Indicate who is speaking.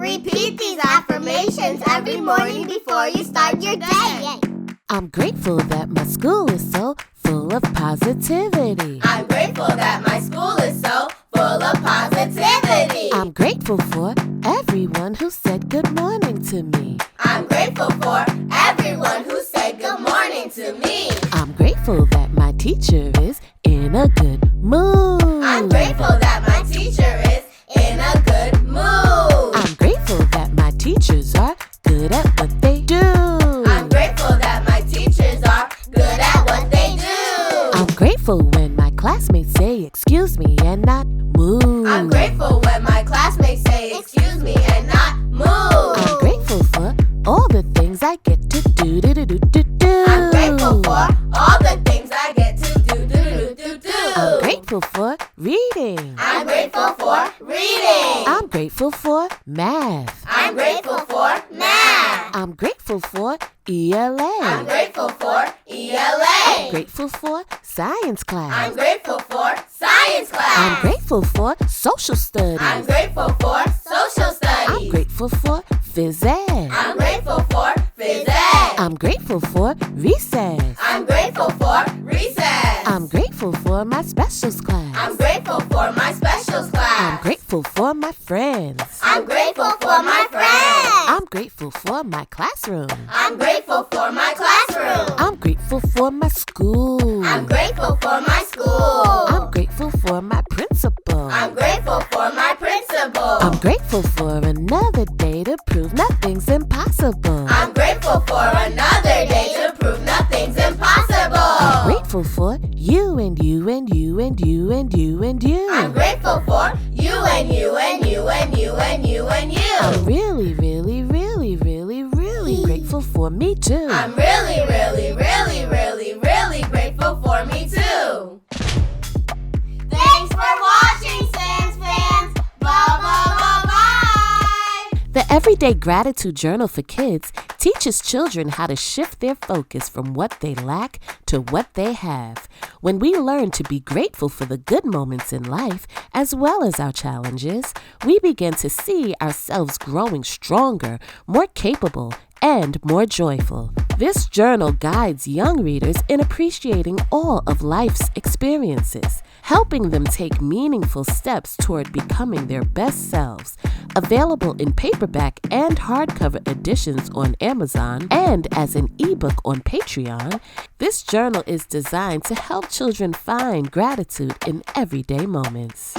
Speaker 1: Repeat these affirmations every morning before you start your day.
Speaker 2: I'm grateful that my school is so full of positivity.
Speaker 1: I'm grateful that my school is so full of positivity.
Speaker 2: I'm grateful for everyone who said good morning to me.
Speaker 1: I'm grateful for everyone who said good morning to me.
Speaker 2: I'm grateful that my teacher is in a good mood.
Speaker 1: I'm grateful that my teacher is in a good mood.
Speaker 2: I'm grateful that my teachers are good at what they do.
Speaker 1: I'm grateful that my teachers are good at what they do.
Speaker 2: I'm grateful when my classmates say excuse me and not move.
Speaker 1: I'm grateful when my classmates say excuse me and not move.
Speaker 2: I'm grateful for all the things I get to do.
Speaker 1: I'm grateful for all the things I get to do.
Speaker 2: I'm grateful for reading.
Speaker 1: I'm grateful for reading.
Speaker 2: I'm grateful for math.
Speaker 1: I'm grateful for math.
Speaker 2: I'm grateful for ELA.
Speaker 1: I'm grateful for ELA.
Speaker 2: I'm grateful for science class.
Speaker 1: I'm grateful for science class.
Speaker 2: I'm grateful for social studies.
Speaker 1: I'm grateful for social studies.
Speaker 2: I'm grateful for phys ed.
Speaker 1: I'm grateful for phys ed.
Speaker 2: I'm grateful for recess.
Speaker 1: I'm grateful for recess.
Speaker 2: I'm grateful for my specials class.
Speaker 1: I'm grateful for my specials class.
Speaker 2: I'm grateful for my friends.
Speaker 1: I'm grateful for my friends.
Speaker 2: I'm grateful for my classroom.
Speaker 1: I'm grateful for my classroom.
Speaker 2: I'm grateful for my school.
Speaker 1: I'm grateful for my school.
Speaker 2: I'm grateful for my principal.
Speaker 1: I'm grateful for my principal.
Speaker 2: I'm grateful for another day to prove nothing's impossible.
Speaker 1: I'm grateful for another day to prove nothing's impossible.
Speaker 2: I'm grateful for you and you and you and you and you and you.
Speaker 1: I'm grateful for you and you and you and you and you and you.
Speaker 2: I'm really, really, really, really, really grateful for me too.
Speaker 1: I'm really, really, really, really, really grateful for me too. Thanks for watching, Sans fans. Bye, bye, bye, bye.
Speaker 2: The Everyday Gratitude Journal for Kids teaches children how to shift their focus from what they lack to what they have. When we learn to be grateful for the good moments in life, as well as our challenges, we begin to see ourselves growing stronger, more capable, and more joyful. This journal guides young readers in appreciating all of life's experiences, helping them take meaningful steps toward becoming their best selves. Available in paperback and hardcover editions on Amazon and as an ebook on Patreon, this journal is designed to help children find gratitude in everyday moments.